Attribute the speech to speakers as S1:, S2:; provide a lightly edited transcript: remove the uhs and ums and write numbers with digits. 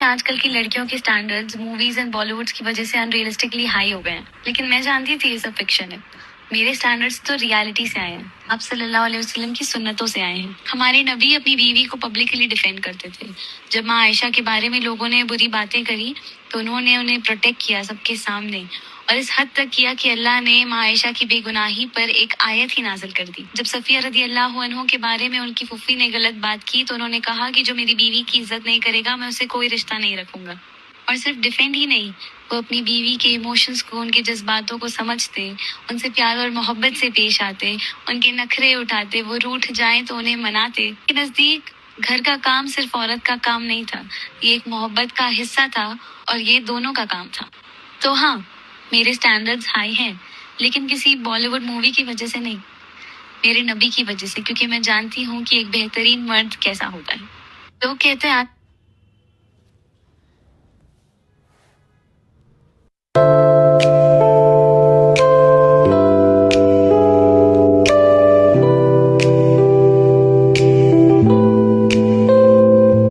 S1: आजकल की लड़कियों के स्टैंडर्ड्स मूवीज एंड बॉलीवुड्स की वजह से अनरियलिस्टिकली हाई हो गए हैं, लेकिन मैं जानती थी ये सब फिक्शन है। मेरे स्टैंडर्ड्स तो रियलिटी से आए हैं। आप सल्लल्लाहु अलैहि वसल्लम की सुन्नतों से आए हैं। हमारे नबी अपनी बीवी को पब्लिकली डिफेंड करते थे। जब माँ आयशा के बारे में लोगों ने बुरी बातें करी तो उन्होंने उन्हें प्रोटेक्ट किया सबके सामने, और इस हद तक किया कि अल्लाह ने माँ आयशा की बेगुनाही पर एक आयत ही नाजिल कर दी। जब सफिया रदी अल्लाह अन्हो के बारे में उनकी फूफी ने गलत बात की तो उन्होंने कहा कि जो मेरी बीवी की इज्जत नहीं करेगा मैं उससे कोई रिश्ता नहीं रखूंगा। और सिर्फ डिफेंड ही नहीं, वो अपनी बीवी के इमोशंस को, उनके जज्बातों को समझते, उनसे प्यार और मोहब्बत से पेश आते, उनके नखरे उठाते, वो रूठ जाएं तो उन्हें मनाते। के नजदीक घर का काम सिर्फ औरत का काम नहीं था, ये एक मोहब्बत का हिस्सा था और ये दोनों का काम था। तो हाँ, मेरे स्टैंडर्ड्स हाई हैं, लेकिन किसी बॉलीवुड मूवी की वजह से नहीं, मेरे नबी की वजह से, क्योंकि मैं जानती हूँ कि एक बेहतरीन मर्द कैसा होता है। लोग कहते हैं